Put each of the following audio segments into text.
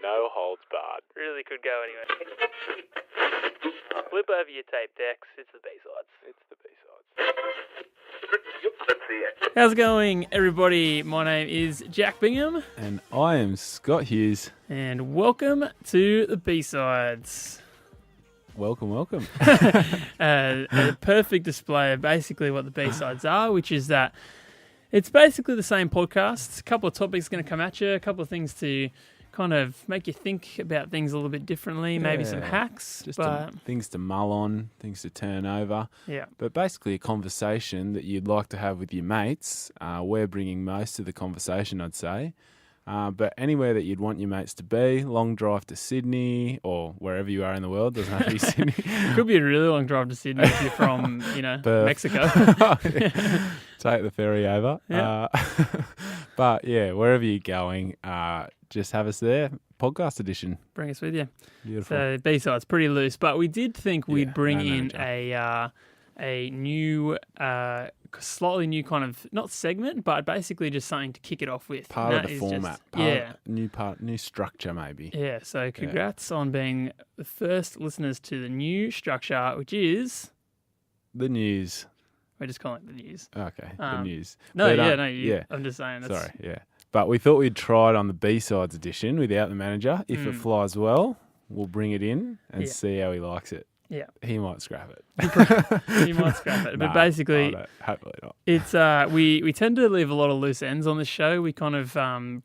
No holds barred. Really could go anyway. Flip over your tape decks. It's the B-sides. It's the B-sides. How's it going, everybody? My name is Jack Bingham. And I am Scott Hughes. And welcome to the B-sides. Welcome. A perfect display of basically what the B-sides are, which is that it's basically the same podcast. A couple of topics going to come at you, a couple of things to kind of make you think about things a little bit differently, maybe some hacks. Just things to mull on, things to turn over. Yeah. But basically a conversation that you'd like to have with your mates. We're bringing most of the conversation, I'd say. But anywhere that you'd want your mates to be, long drive to Sydney or wherever you are in the world, doesn't have to be Sydney. It could be a really long drive to Sydney if you're from, Mexico. Take the ferry over. Yeah. But yeah, wherever you're going, just have us there. Podcast edition. Bring us with you. Beautiful. So B-sides, pretty loose. But we did think we'd bring in a new, slightly new kind of, not segment, but basically just something to kick it off with. Part of the format. New structure maybe. Yeah, so congrats on being the first listeners to the new structure, which is... The news. We're just calling it the news. Okay, the news. I'm just saying. Sorry, yeah. But we thought we'd try it on the B-sides edition without the manager. If it flies well, we'll bring it in and see how he likes it. Yeah. He might scrap it. He might scrap it. But basically, hopefully not. It's we tend to leave a lot of loose ends on the show. We kind of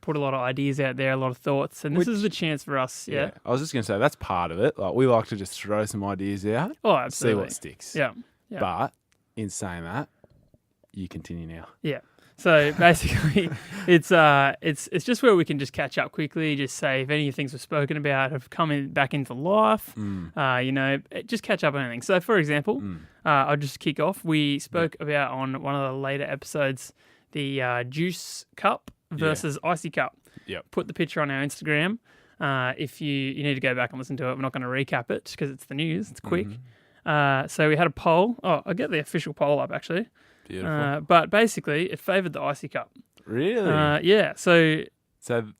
put a lot of ideas out there, a lot of thoughts, and this is the chance for us. Yeah. I was just going to say that's part of it. Like we like to just throw some ideas out. Oh, absolutely. See what sticks. Yeah. But in saying that, you continue now. Yeah. So basically, it's just where we can just catch up quickly, just say if any of the things we've spoken about have come back into life, just catch up on anything. So, for example, I'll just kick off. We spoke about on one of the later episodes the juice cup versus icy cup. Yep. Put the picture on our Instagram. If you need to go back and listen to it, we're not going to recap it because it's the news. It's quick. So we had a poll. Oh, I'll get the official poll up actually. Beautiful. But basically, it favoured the icy cup. Really? Yeah. So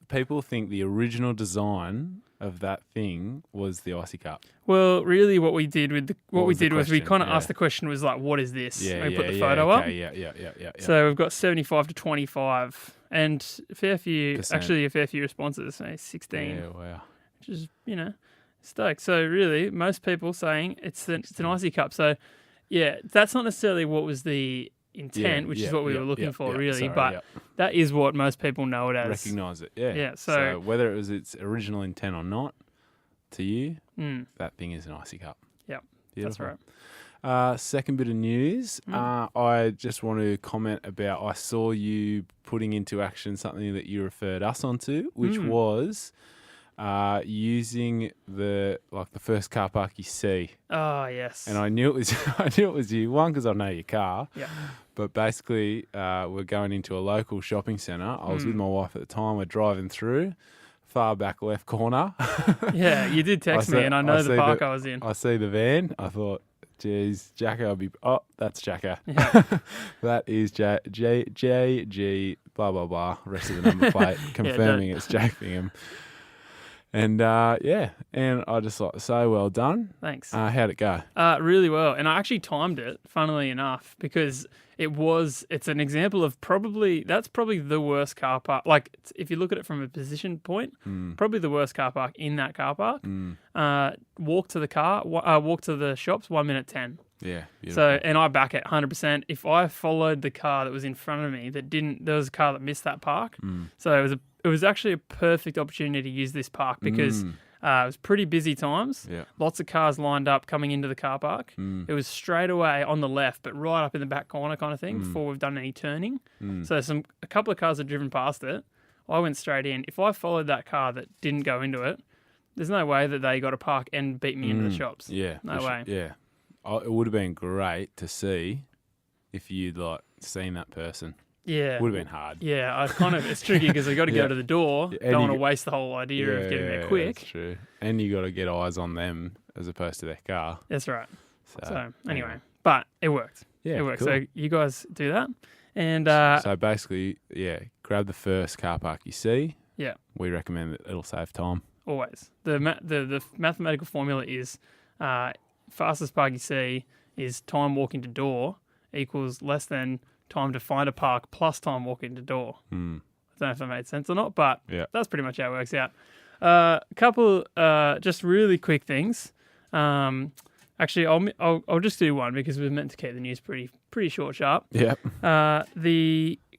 people think the original design of that thing was the icy cup. Well, really, what we did was we kind of asked the question was like, "What is this?" Yeah, and we put the photo up. Yeah. So we've got 75 to 25, and a fair few responses. 16. Yeah, wow. Which is stoked. So really, most people saying it's an icy cup. So yeah, that's not necessarily what was the intent, which is what we were looking for, really. But that is what most people know it as. Recognise it, yeah. Yeah. So whether it was its original intent or not, to you, that thing is an icy cup. Yeah, beautiful. That's right. Second bit of news, I just want to comment about. I saw you putting into action something that you referred us onto, which was using the first car park you see. Oh yes. And I knew it was you. One, because I know your car. Yeah. But basically, we're going into a local shopping centre. I was with my wife at the time. We're driving through, far back left corner. Yeah, you did text me, and I know the park I was in. I see the van. I thought, geez, Jacko will be... Oh, that's Jacko. Yeah. That is JG, blah, blah, blah. Rest of the number plate, confirming it's Jack Bingham. And, and I just like to say, well done. Thanks. How'd it go? Really well. And I actually timed it, funnily enough, because it's an example of that's probably the worst car park. Like, if you look at it from a position point, probably the worst car park in that car park. Walk to the shops, 1 minute 10. Yeah, beautiful. So, and I back it 100%. If I followed the car that was in front of me there was a car that missed that park. So it was actually a perfect opportunity to use this park because it was pretty busy times. Yeah. Lots of cars lined up coming into the car park. It was straight away on the left, but right up in the back corner kind of thing before we've done any turning. So a couple of cars had driven past it. I went straight in. If I followed that car that didn't go into it, there's no way that they got to park and beat me into the shops. Yeah. No way. Yeah. It would have been great to see if you'd seen that person. Yeah. Would have been hard. Yeah, it's tricky because I got to go to the door. Don't want to waste the whole idea of getting there quick. That's true. And you got to get eyes on them as opposed to their car. That's right. So anyway, but it worked. Yeah, it worked. Cool. So you guys do that, and so basically, grab the first car park you see. Yeah, we recommend that it'll save time. always. The mathematical formula is fastest park you see is time walking to door equals less than time to find a park plus time walking to door. I don't know if that made sense or not, but that's pretty much how it works out. A couple just really quick things. Actually, I'll just do one because we're meant to keep the news pretty short, sharp. Yeah.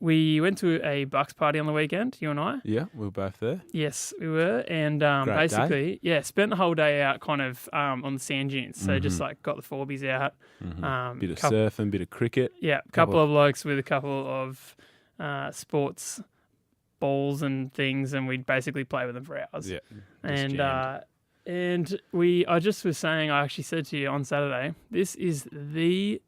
We went to a Bucks party on the weekend, you and I. Yeah, we were both there. Yes, we were, and basically, spent the whole day out kind of on the sand dunes. So just like got the Forbies out. Bit of surfing, bit of cricket. Yeah, a couple of blokes with a couple of sports balls and things, and we'd basically play with them for hours. Yeah, I just was saying, I actually said to you on Saturday, this is the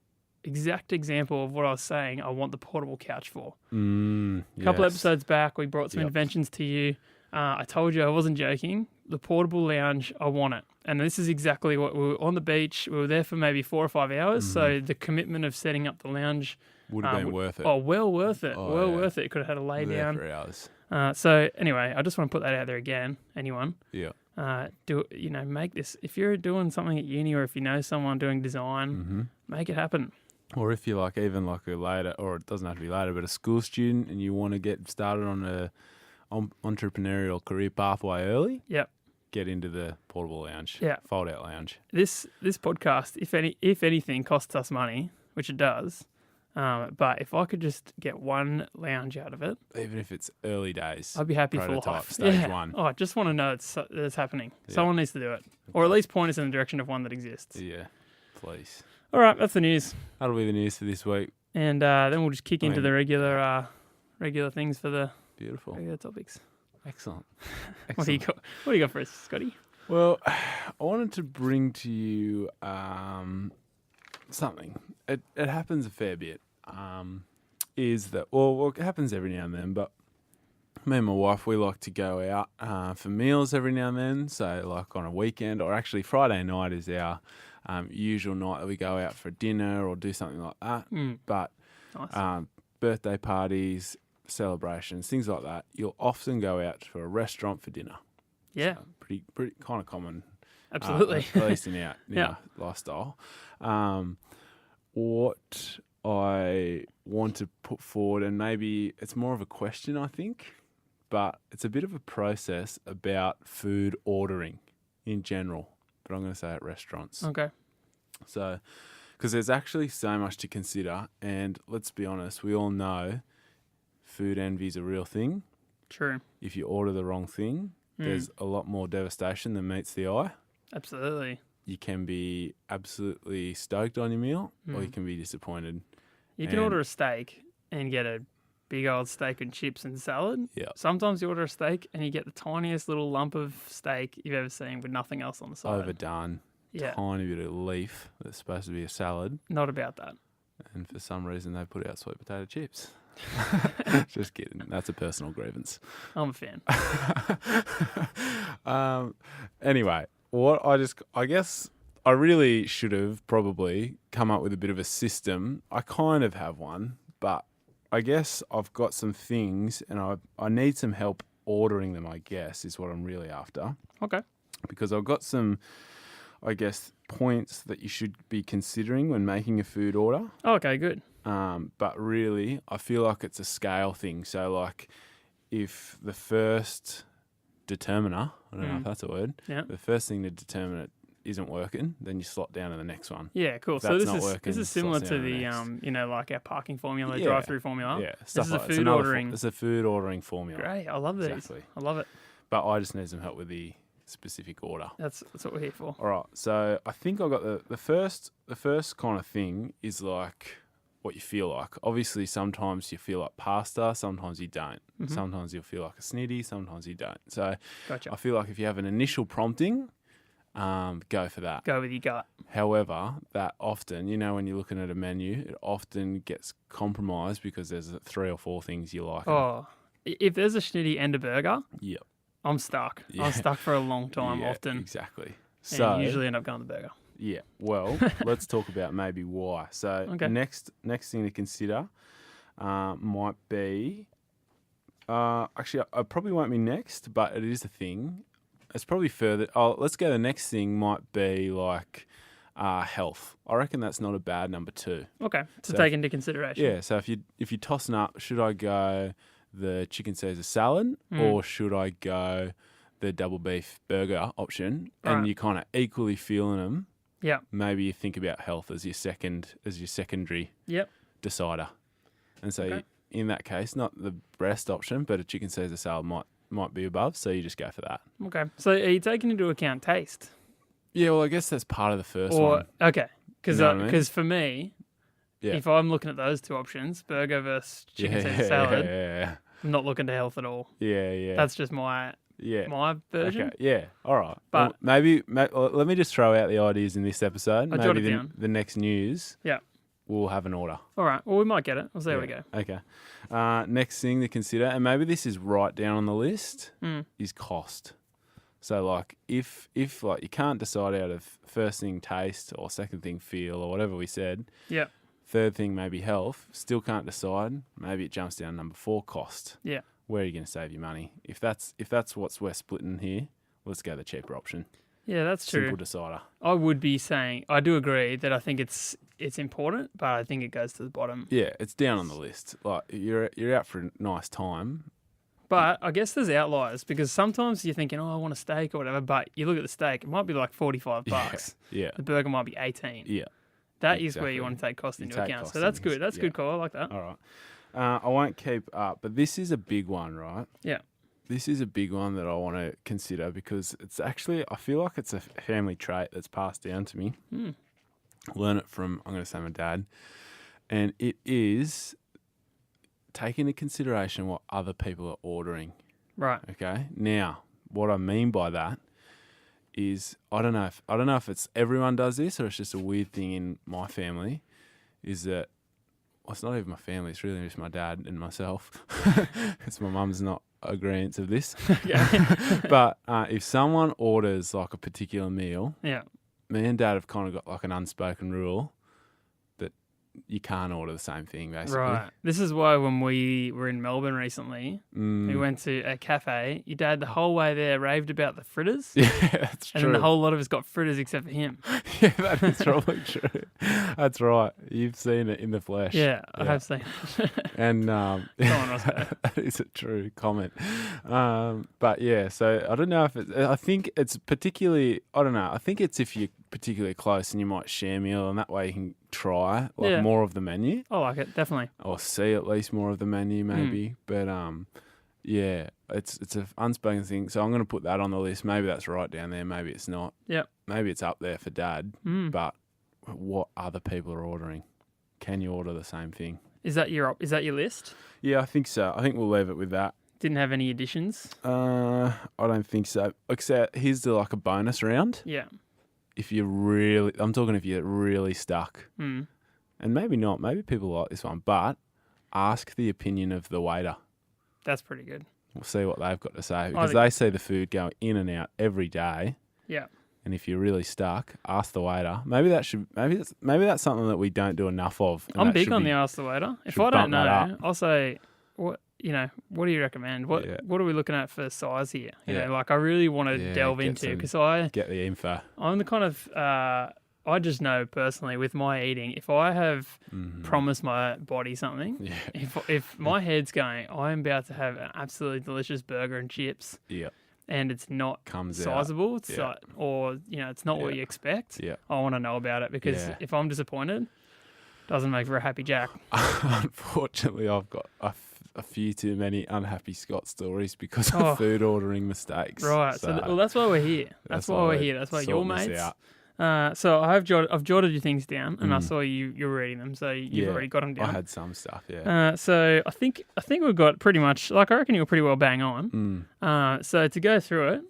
exact example of what I was saying I want the portable couch for. A couple episodes back, we brought some inventions to you. I told you I wasn't joking. The portable lounge, I want it. And this is exactly what we were on the beach. We were there for maybe 4 or 5 hours. So the commitment of setting up the lounge would have been worth it. Oh, well worth it. Worth it. Could have had a lay down. For hours. So anyway, I just want to put that out there again. Anyone? Yeah. Make this. If you're doing something at uni or if you know someone doing design, make it happen. Or if you're even like a later, or it doesn't have to be later, but a school student and you want to get started on a entrepreneurial career pathway early, get into the portable lounge, fold out lounge. This podcast, if anything, costs us money, which it does. But if I could just get one lounge out of it, even if it's early days, I'd be happy for life. Stage 1. Oh, I just want to know it's happening. Someone needs to do it, or at least point us in the direction of one that exists. Yeah, please. All right, that's the news. That'll be the news for this week. And then we'll just kick into the regular things for the regular topics. Excellent. What do you got for us, Scotty? Well, I wanted to bring to you something. It happens a fair bit. It happens every now and then, but me and my wife, we like to go out for meals every now and then. So like on a weekend, or actually Friday night is our usual night that we go out for dinner or do something like that. But nice. Birthday parties, celebrations, things like that, you'll often go out to a restaurant for dinner. Yeah. So pretty kind of common. Absolutely. At least in our lifestyle. What I want to put forward, and maybe it's more of a question, I think, but it's a bit of a process about food ordering in general, but I'm going to say at restaurants. Okay. So, because there's actually so much to consider, and let's be honest, we all know food envy is a real thing. True. If you order the wrong thing, there's a lot more devastation than meets the eye. Absolutely. You can be absolutely stoked on your meal, or you can be disappointed. You can order a steak and get a big old steak and chips and salad. Yeah. Sometimes you order a steak and you get the tiniest little lump of steak you've ever seen with nothing else on the side. Overdone. Yeah. Tiny bit of leaf that's supposed to be a salad. Not about that. And for some reason they put out sweet potato chips. Just kidding. That's a personal grievance. I'm a fan. Anyway, I guess I really should have probably come up with a bit of a system. I kind of have one, but I guess I've got some things and I need some help ordering them, I guess, is what I'm really after. Okay. Because I've got some, I guess, points that you should be considering when making a food order. Okay, good. But really, I feel like it's a scale thing. So, like, if the first determiner, I don't know if that's a word, the first thing to determine it isn't working, then you slot down to the next one. Yeah, cool. If so this is similar to the like our parking formula, drive-through formula. Yeah, this is a food ordering. It's a food ordering formula. Great, I love these. Exactly. I love it. But I just need some help with the specific order. That's what we're here for. All right. So I think I got the first kind of thing is like what you feel like. Obviously, sometimes you feel like pasta, sometimes you don't. Mm-hmm. Sometimes you'll feel like a snitty, sometimes you don't. So gotcha. I feel like if you have an initial prompting, go for that. Go with your gut. However, that often, when you're looking at a menu, it often gets compromised because there's 3 or 4 things you like. Oh, if there's a schnitty and a burger, yep. I'm stuck. Yeah. I'm stuck for a long time often. Exactly. So and usually end up going to the burger. Yeah. Well, let's talk about maybe why. So next thing to consider might be actually, I probably won't be next, but it is a thing. It's probably further. Oh, let's go. The next thing might be like health. I reckon that's not a bad number 2. Okay, to take into consideration. Yeah. So if you're tossing up, should I go the chicken Caesar salad or should I go the double beef burger option? And Right. you're kind of equally feeling them. Yeah. Maybe you think about health as your secondary Yep. decider. And so Okay. in that case, not the best option, but a chicken Caesar salad might be above. So you just go for that. Okay. So are you taking into account taste? Yeah, well, I guess that's part of the first Or one. okay, because You know what I mean? for me, Yeah. if I'm looking at those 2 options, burger versus chicken Caesar salad, Yeah, I'm not looking to health at all. yeah. That's just my version. Okay, yeah, all right. But- Well, let me just throw out the ideas in this episode. I'll jot Maybe it down. the next news, Yeah. we'll have an order. All right. Well, we might get it. We'll see how we go. Okay. Next thing to consider, and maybe this is right down on the list, is cost. So like if like you can't decide out of first thing taste or second thing feel or whatever we said, Yeah. third thing maybe health, still can't decide, maybe it jumps down number 4, cost. Yeah. Where are you going to save your money? If that's what we're splitting here, let's go the cheaper option. Yeah, that's true. Simple decider. I would be saying I do agree that I think it's important, but I think it goes to the bottom. Yeah, it's down on the list. Like you're out for a nice time. But I guess there's outliers because sometimes you're thinking, oh, I want a steak or whatever, but you look at the steak, it might be like $45. Yeah. The burger might be 18. Yeah. That is where Exactly. you want to take cost You into take account. cost So that's in good. this. That's a Yeah. good call. I like that. All right. I won't keep up, but this is a big one, right? Yeah. This is a big one that I want to consider because it's actually, I feel like it's a family trait that's passed down to me. Learn it from, I'm going to say my dad. And it is taking into consideration what other people are ordering. Right. Okay. Now, what I mean by that is I don't know if it's everyone does this or it's just a weird thing in my family. Is that it's not even my family. It's really just my dad and myself. Because my mum's not agreeant of this. But if someone orders like a particular meal, Yeah. me and dad have kind of got like an unspoken rule that you can't order the same thing, basically. Right. This is why when we were in Melbourne recently, we went to a cafe. Your dad, the whole way there, raved about the fritters. Yeah, that's true. And then the whole lot of us got fritters except for him. Yeah, that is probably true. That's right. You've seen it in the flesh. Yeah, I have seen it. And Go on, Roscoe. that is a true comment. But yeah, so I don't know if I think it's particularly, I don't know. I think it's if you're particularly close and you might share meal and that way you can try more of the menu I like it, definitely. or see at least more of the menu maybe. But yeah, it's an unspoken thing. So I'm going to put that on the list. Maybe that's right down there. Maybe it's not. Yep. Maybe it's up there for dad. But what other people are ordering? Can you order the same thing? Is that your list? Yeah, I think so. I think we'll leave it with that. Didn't have any additions? I don't think so. Except here's like a bonus round. Yeah. If you're really stuck, and maybe not, maybe people like this one, but ask the opinion of the waiter. That's pretty good. We'll see what they've got to say because they see the food going in and out every day. Yeah. And if you're really stuck, ask the waiter. Maybe that's something that we don't do enough of. I'm big on the ask the waiter. If I don't know, I'll say, what do you recommend? What are we looking at for size here? You know, like I really want to delve into because get the info. I'm the kind of I just know personally with my eating, if I have promised my body something, if my head's going, I'm about to have an absolutely delicious burger and chips. Yeah. And it's not sizable, it's like, or it's not what you expect. Yeah. I want to know about it because if I'm disappointed, it doesn't make for a happy Jack. Unfortunately, I've got a few too many unhappy Scott stories because of food ordering mistakes. Right. So that's why we're here. That's why we're here. That's why you're mates. So I've jotted your things down, and I saw you're reading them, so you've already got them down. I had some stuff, yeah. So I think we've got pretty much, like I reckon you were pretty well bang on. So to go through it,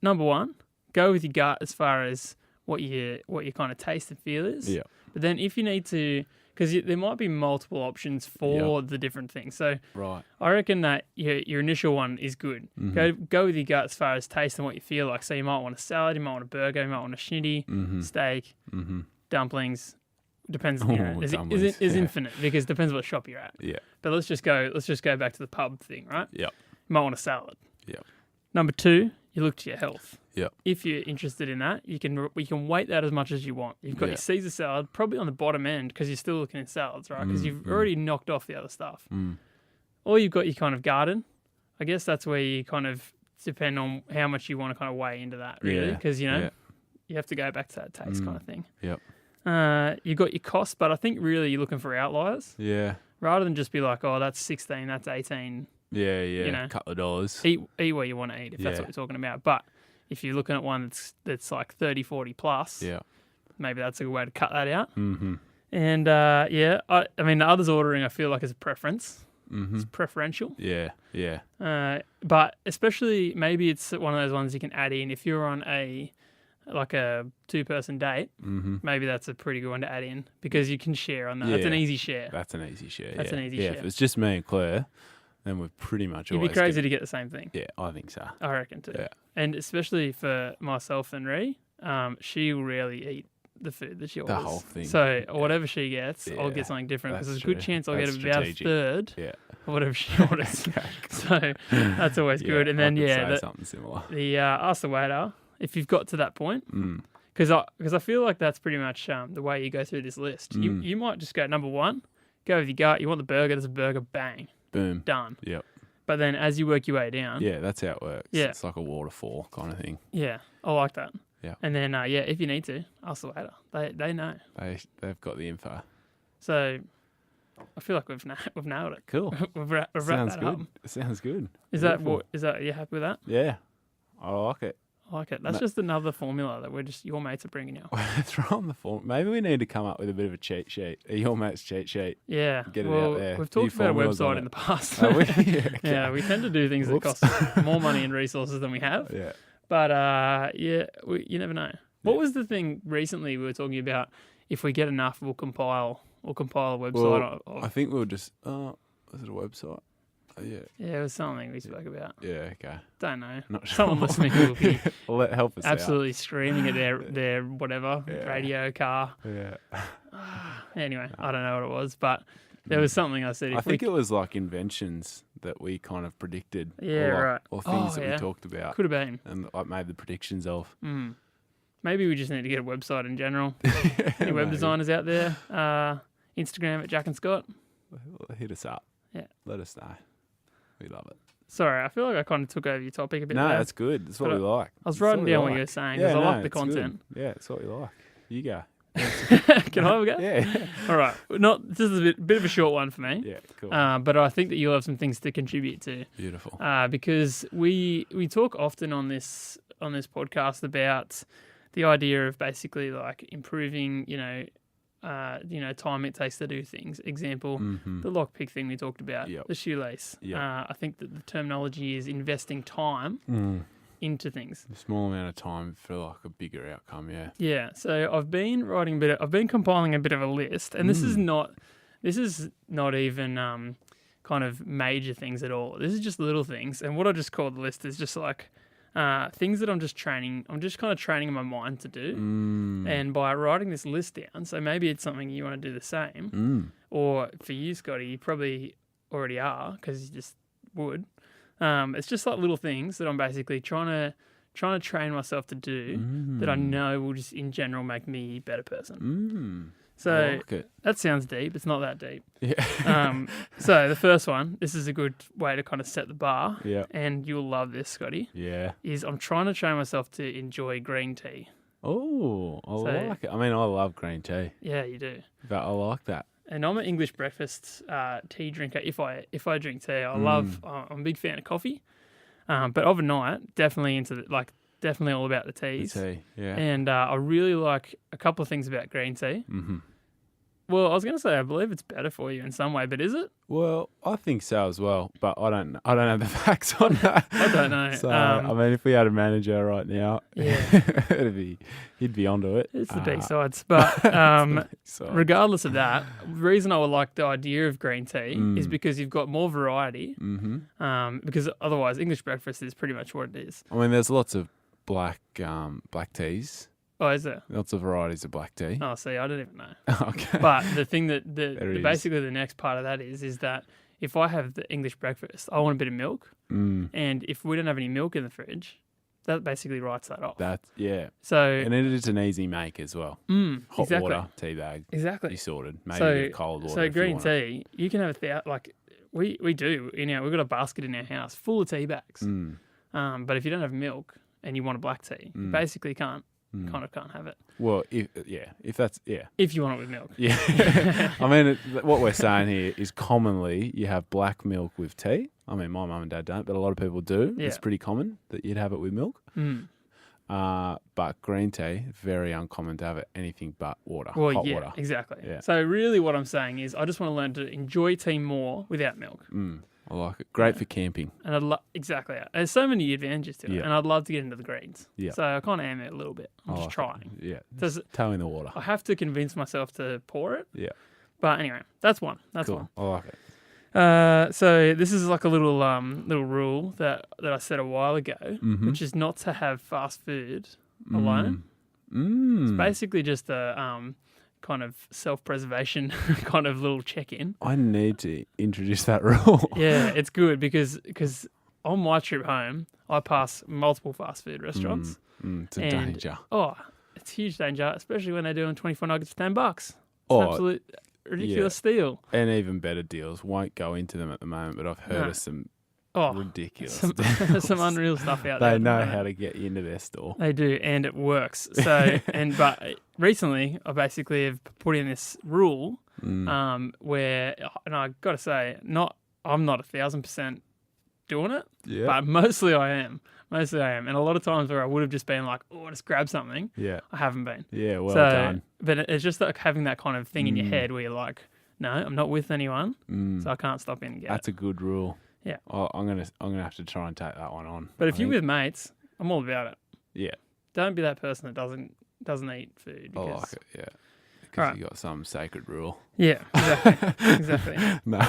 number one, go with your gut as far as what your kind of taste and feel is. Yeah. But then if you need to, because there might be multiple options for the different things. So I reckon that your initial one is good. Go with your gut as far as taste and what you feel like. So you might want a salad, you might want a burger, you might want a schnitty, steak, dumplings. Depends. Is infinite because it depends what shop you're at. Yeah. But let's just go back to the pub thing, right? Yeah. You might want a salad. Yeah. Number two, you look to your health. Yep. If you're interested in that, you can weight that as much as you want. You've got your Caesar salad probably on the bottom end because you're still looking at salads, right? Because you've already knocked off the other stuff. Or you've got your kind of garden. I guess that's where you kind of depend on how much you want to kind of weigh into that, really, because you have to go back to that taste kind of thing. Yep. You've got your costs, but I think really you're looking for outliers. Yeah. Rather than just be like, oh, that's 16, that's 18. Yeah. You know, a couple of dollars. Eat where you want to eat, if that's what we're talking about. But if you're looking at one that's like 30, 40 plus, maybe that's a good way to cut that out. Mm-hmm. And I mean, the others ordering, I feel like is a preference. Mm-hmm. It's preferential. Yeah. But especially maybe it's one of those ones you can add in if you're on a 2-person date. Mm-hmm. Maybe that's a pretty good one to add in because you can share on that. That's an easy share. That's an easy share. That's an easy share. If it's just me and Claire, then we're pretty much You'd be crazy to get the same thing. Yeah, I think so. I reckon too. Yeah. And especially for myself and Ree, she will rarely eat the food that she orders. The whole thing. So whatever she gets, I'll get something different because there's a good chance I'll get about a third of whatever she orders. So that's always good. And then something similar. The ask the waiter if you've got to that point. Because I feel like that's pretty much the way you go through this list. You might just go number 1, go with your gut. You want the burger, there's a burger, bang. Boom. Done. Yep. But then as you work your way down. Yeah, that's how it works. Yeah. It's like a waterfall kind of thing. Yeah, I like that. Yeah. And then, if you need to, ask the waiter. They know. They've got the info. So I feel like we've nailed it. Cool. we've wrapped that up. Sounds good. Is that you happy with that? Yeah. I like it. I like it. That's just another formula that your mates are bringing you. Throw on the form. Maybe we need to come up with a bit of a cheat sheet. Your mate's cheat sheet. Yeah. Get it out there. We've talked about a website in the past. Oh, okay. Yeah, we tend to do things that cost more money and resources than we have. Yeah. But you never know. What was the thing recently we were talking about? If we get enough, we'll compile a website. Well, I think we were just. Was it a website? Yeah. Yeah, it was something we spoke about. Yeah. Okay. Don't know. Not sure. Someone listening will be help us absolutely screaming at their whatever radio car. Yeah. Anyway, I don't know what it was, but there was something I said. I think it was like inventions that we kind of predicted. Yeah, right. Or things that we talked about. Could have been. And like made the predictions of. Maybe we just need to get a website in general. Any web designers out there? Instagram at Jack and Scott. Hit us up. Yeah. Let us know. We love it. Sorry, I feel like I kind of took over your topic a bit. No, there. that's good. That's what we like. I was writing down what you were saying because I like the content. Good. Yeah, it's what we like. You go. Can I have a go? Yeah. All right. This is a bit of a short one for me. Yeah, cool. But I think that you'll have some things to contribute to. Beautiful. Because we talk often on this podcast about the idea of basically like improving, time it takes to do things. Example, the lockpick thing we talked about, the shoelace. Yep. I think that the terminology is investing time into things. A small amount of time for like a bigger outcome, yeah. Yeah. So I've been compiling a bit of a list, and this is not even kind of major things at all. This is just little things, and what I just call the list is just like things that I'm just kind of training my mind to do. And by writing this list down, so maybe it's something you want to do the same. Or for you, Scotty, you probably already are because you just would. It's just like little things that I'm basically trying to train myself to do that I know will just in general make me a better person. So that sounds deep. It's not that deep. Yeah. So the first one, this is a good way to kind of set the bar. Yeah. And you'll love this, Scotty. Yeah. Is I'm trying to train myself to enjoy green tea. Oh, I like it. I mean, I love green tea. Yeah, you do. But I like that. And I'm an English breakfast tea drinker. If I drink tea, I'm a big fan of coffee. But overnight, definitely definitely all about the teas. The tea, yeah. And I really like a couple of things about green tea. Well, I was going to say I believe it's better for you in some way, but is it? Well, I think so as well, but I don't have the facts on that. I don't know. So I mean, if we had a manager right now, he'd be onto it. It's the B-sides. But regardless of that, the reason I would like the idea of green tea is because you've got more variety. Because otherwise, English breakfast is pretty much what it is. I mean, there's lots of black teas. Oh, is there? Lots of varieties of black tea. Oh, see, I don't even know. Okay. But the thing basically the next part of that is that if I have the English breakfast, I want a bit of milk. And if we don't have any milk in the fridge, that basically writes that off. So, and it is an easy make as well. Hot water, tea bag. Exactly. You sorted. Maybe a bit of cold water. So green tea, you can have we do. We've got a basket in our house full of tea bags. But if you don't have milk and you want a black tea, you basically can't have it. Well, if you want it with milk. Yeah. I mean, what we're saying here is commonly you have black milk with tea. I mean, my mum and dad don't, but a lot of people do. Yeah. It's pretty common that you'd have it with milk. But green tea, very uncommon to have it anything but water, hot water. Exactly. Yeah. So really what I'm saying is I just want to learn to enjoy tea more without milk. I like it. Great for camping. And exactly. There's so many advantages to it. And I'd love to get into the greens. Yeah. So I kind of am it a little bit. I'm just trying. Yeah. Toe in the water. I have to convince myself to pour it. Yeah. But anyway, that's one. That's cool. one. I like it. So this is like a little rule that I said a while ago, which is not to have fast food alone. It's basically just a kind of self-preservation kind of little check-in. I need to introduce that rule. Yeah, it's good because on my trip home, I pass multiple fast food restaurants. It's a danger. Oh, it's huge danger, especially when they're doing 24 nuggets for $10. It's an absolute ridiculous steal. And even better deals. Won't go into them at the moment, but I've heard of some ridiculous deals. Some unreal stuff out there. They know how to get you into their store. They do, and it works. So, but recently, I basically have put in this rule where, and I got to say, I'm not 1,000% doing it, but mostly I am. And a lot of times where I would have just been like, oh, just grab something. Yeah. I haven't been. Yeah, well done. But it's just like having that kind of thing in your head where you're like, no, I'm not with anyone, so I can't stop in and get That's a good rule. Yeah. I'm gonna have to try and take that one on. But if you're with mates, I'm all about it. Yeah. Don't be that person that doesn't eat food. I like it, yeah. Because you got some sacred rule. Yeah, exactly. No,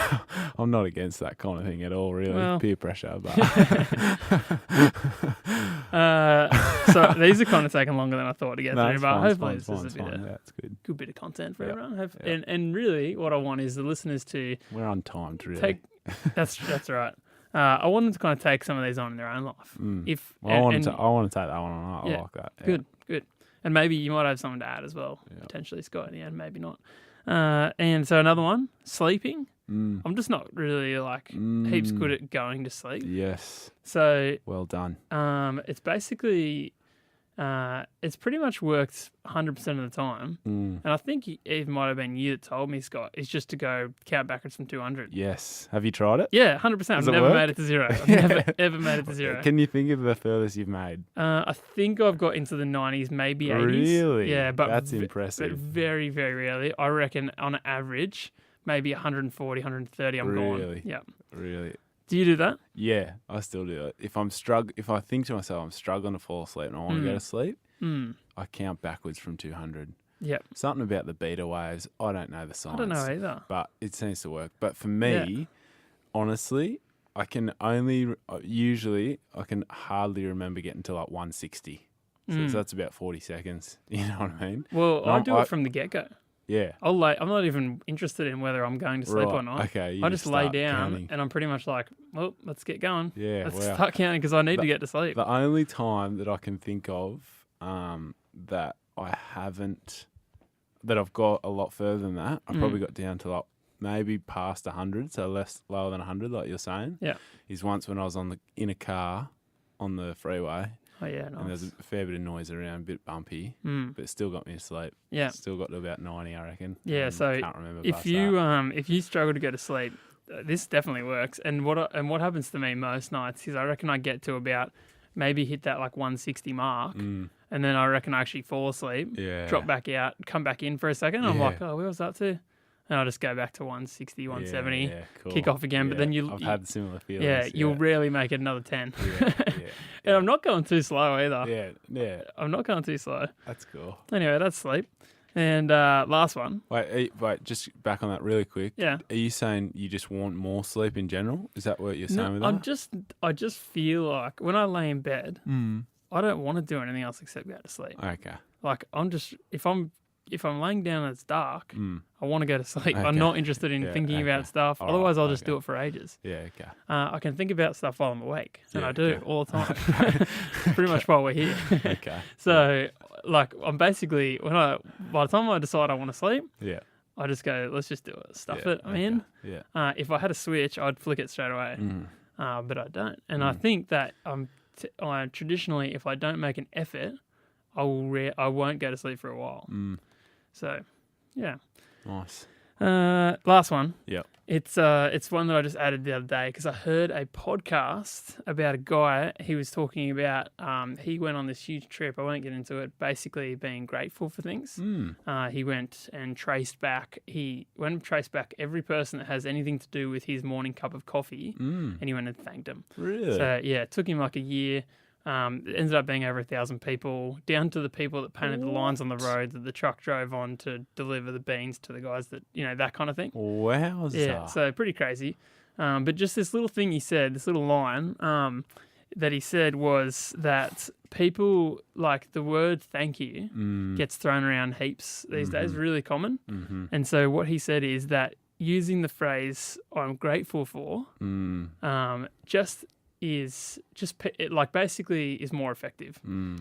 I'm not against that kind of thing at all, really. Well, peer pressure, but... so these are kind of taking longer than I thought to get through, but hopefully this is a good bit of content for everyone. And really what I want is the listeners to... We're on time to really... That's right. I want them to kind of take some of these on in their own life. I want to take that one on. I like that. Yeah. Good. And maybe you might have something to add as well, potentially, Scott, in the end, maybe not. And so another one, sleeping. I'm just not really heaps good at going to sleep. Yes. So well done. It's basically it's pretty much worked 100% of the time. And I think it might have been you that told me, Scott, is just to go count backwards from 200. Yes. Have you tried it? Yeah, 100%. I've never made it to zero. I've never ever made it to zero. Can you think of the furthest you've made? I think I've got into the 90s, maybe 80s. Really? Yeah, but that's impressive. But very, very rarely. I reckon on average, maybe 140, 130, I'm gone. Really? Yeah. Really? Do you do that? Yeah, I still do it. If I think to myself, I'm struggling to fall asleep and I want to go to sleep, I count backwards from 200. Yep. Something about the beta waves, I don't know the science. I don't know either. But it seems to work. But for me, honestly, I can hardly remember getting to 160. So that's about 40 seconds. You know what I mean? Well, I do it from the get-go. Yeah. I'm not even interested in whether I'm going to sleep or not. Okay. I just lay down and I'm pretty much like, well, let's get going. Yeah. Let's start counting because I need to get to sleep. The only time that I can think of that I've got a lot further than that, I've probably got down to maybe past 100, so lower than 100, like you're saying. Yeah. Is once when I was in a car on the freeway. Oh, yeah, nice. And there's a fair bit of noise around, a bit bumpy, but it still got me to sleep. Yeah. Still got to about 90, I reckon. Yeah, so can't remember if you struggle to go to sleep, this definitely works. And what happens to me most nights is I reckon I get to about maybe hit that 160 mark, and then I reckon I actually fall asleep, drop back out, come back in for a second. I'm like, oh, where was that to? And I'll just go back to 160, 170, cool. Kick off again. But then I've had similar feelings. Yeah, you'll rarely make it another 10. And I'm not going too slow either. Yeah. I'm not going too slow. That's cool. Anyway, that's sleep. And last one. Wait, just back on that really quick. Yeah. Are you saying you just want more sleep in general? Is that what you're saying with that? I just feel like when I lay in bed, I don't want to do anything else except go to sleep. Okay. If I'm if I'm laying down and it's dark, I want to go to sleep. Okay. I'm not interested in thinking about stuff. All Otherwise, right, I'll just do it for ages. Yeah, okay. I can think about stuff while I'm awake, and Yeah, I do okay. all the time. Pretty much while we're here. Okay. So, like, I'm basically by the time I decide I want to sleep, Yeah. I just go, let's just do it. Stuff Yeah, it. I'm in. Yeah. If I had a switch, I'd flick it straight away. But I don't. And I think that I traditionally, if I don't make an effort, I won't go to sleep for a while. So, yeah. Nice. Last one. Yep. It's one that I just added the other day because I heard a podcast about a guy. He was talking about he went on this huge trip. I won't get into it. Basically, being grateful for things. He went and traced back. Every person that has anything to do with his morning cup of coffee, and he went and thanked them. Really? So yeah, it took him like a year. It ended up being over 1,000 people, down to the people that painted the lines on the road that the truck drove on to deliver the beans to the guys that, that kind of thing. Wowza. Yeah, so pretty crazy. But just this little thing he said, this little line that he said was that people, like the word thank you gets thrown around heaps these days, really common. And so what he said is that using the phrase I'm grateful for basically is more effective. And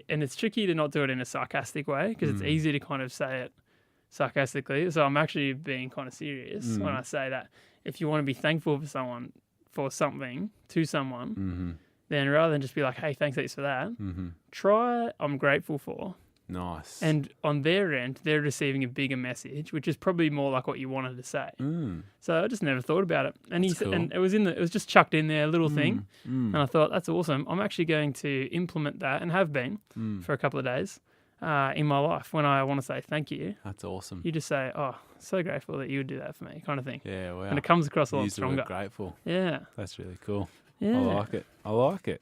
it's tricky to not do it in a sarcastic way because it's easy to kind of say it sarcastically. So I'm actually being kind of serious when I say that if you want to be thankful for something to someone, then rather than just be like, hey, thanks for that, try I'm grateful for. Nice. And on their end, they're receiving a bigger message, which is probably more like what you wanted to say. So I just never thought about it. And cool. and it was just chucked in there, a little thing. And I thought, that's awesome. I'm actually going to implement that and have been for a couple of days in my life. When I want to say thank you, That's awesome. you just say, oh, so grateful that you would do that for me, kind of thing. Yeah, wow. And it comes across a lot Use the word stronger. grateful. Yeah. That's really cool. Yeah. I like it.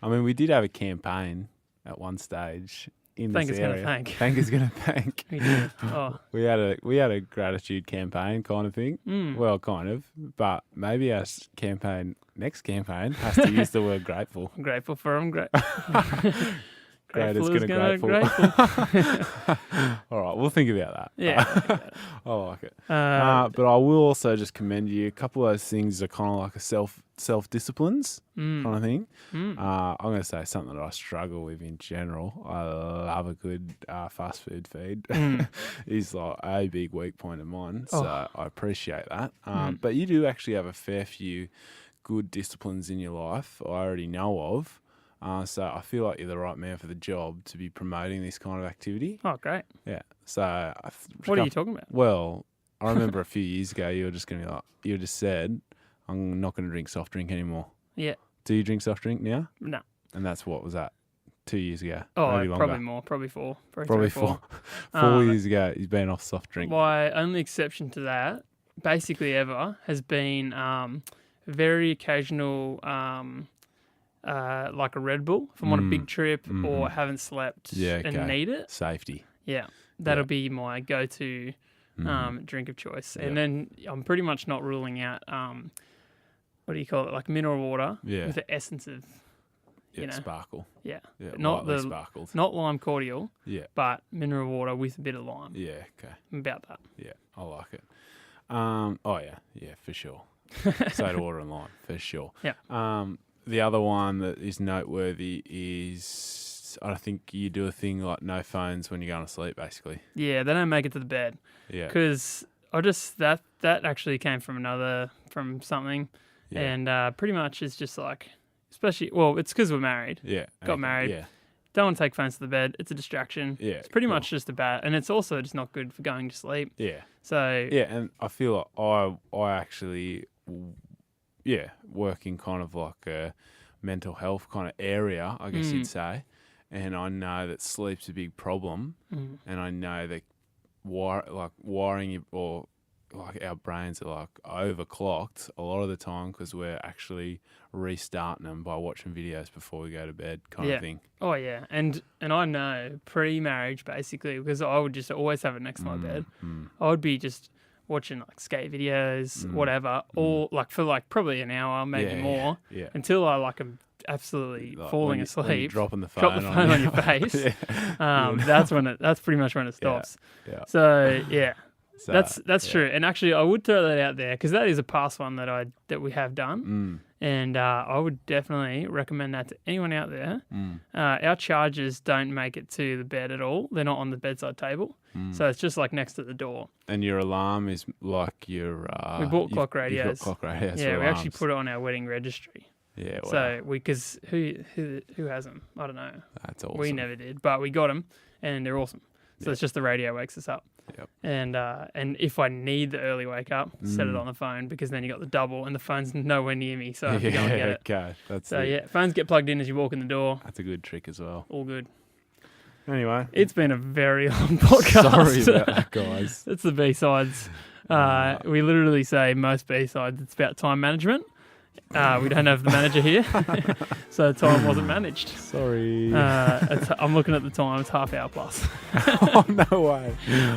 I mean, we did have a campaign at one stage in Thank this is gonna area. thank. Thank is going to thank. We did. Oh. We had a gratitude campaign kind of thing. Well, kind of. But maybe our next campaign has to use the word grateful. I'm grateful for them. Great, it's Grateful is gonna grateful. All right, we'll think about that. Yeah. I like it. But I will also just commend you. A couple of those things are kind of like a self disciplines kind of thing. I'm going to say something that I struggle with in general. I love a good fast food feed. Is like a big weak point of mine. So I appreciate that. But you do actually have a fair few good disciplines in your life I already know of. So I feel like you're the right man for the job to be promoting this kind of activity. Oh, great. Yeah. So What are you talking about? Well, I remember a few years ago you were just going to be like, you just said, I'm not going to drink soft drink anymore. Yeah. Do you drink soft drink now? No. And that's what was that? 2 years ago? Oh, Maybe longer. probably more. Probably four. Probably 4. 4 years ago he's been off soft drink. My only exception to that, basically ever, has been very occasional... like a Red Bull if I'm on a big trip or haven't slept and need it. Safety. Yeah, that'll be my go-to drink of choice. And then I'm pretty much not ruling out, what do you call it, like mineral water with the essence of, sparkle. Yeah, Not the sparkled. not lime cordial, but mineral water with a bit of lime. Yeah, okay. I'm about that. Yeah, I like it. Yeah, for sure. Soda water and lime, for sure. Yeah. The other one that is noteworthy is I think you do a thing like no phones when you're going to sleep, basically. Yeah, they don't make it to the bed. Yeah. Because that actually came from something. Yeah. And pretty much it's just like, especially, well, it's because we're married. Yeah. Got married. Yeah. Don't want to take phones to the bed. It's a distraction. Yeah. It's pretty much just and it's also just not good for going to sleep. Yeah. So. Yeah, and I feel like I actually... work in kind of like a mental health kind of area, I guess you'd say. And I know that sleep's a big problem. And I know that wiring or like our brains are like overclocked a lot of the time because we're actually restarting them by watching videos before we go to bed kind of thing. Oh, yeah. And I know pre-marriage basically because I would just always have it next to my bed. I would be just... watching like skate videos, whatever, or like for like probably an hour, maybe more, until I like am absolutely Like falling when you- asleep, when you're dropping the phone, drop the phone on your face. Yeah. That's pretty much when it stops. Yeah. So yeah, So, that's yeah. true. And actually, I would throw that out there because that is a past one that we have done, and I would definitely recommend that to anyone out there. Our chargers don't make it to the bed at all; they're not on the bedside table, so it's just like next to the door. And your alarm is like your. We bought clock You've radios. got clock radios. Yeah, for we actually alarms. put it on our wedding registry. Yeah, wow. So because who has them? I don't know. That's awesome. We never did, but we got them, and they're awesome. So it's just the radio wakes us up. Yep. And if I need the early wake up, set it on the phone because then you got the double and the phone's nowhere near me, so I have to go and get it. Okay, that's So yeah, phones get plugged in as you walk in the door. That's a good trick as well. All good. Anyway, It's been a very long podcast. sorry about that, guys. That's the B-sides. We literally say most B-sides, it's about time management. We don't have the manager here, so time wasn't managed. Sorry. I'm looking at the time, it's half hour plus. Oh, no way.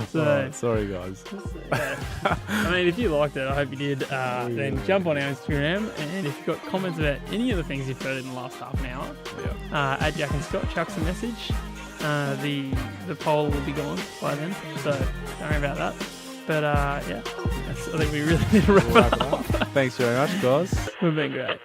So- sorry, guys. I mean, if you liked it, I hope you did. Then jump on our Instagram, and if you've got comments about any of the things you've heard in the last half an hour, at Jack and Scott, chuck us a message. The poll will be gone by then, so don't worry about that. But yeah, I think we really need to wrap it up. Thanks very much, guys. We've been great.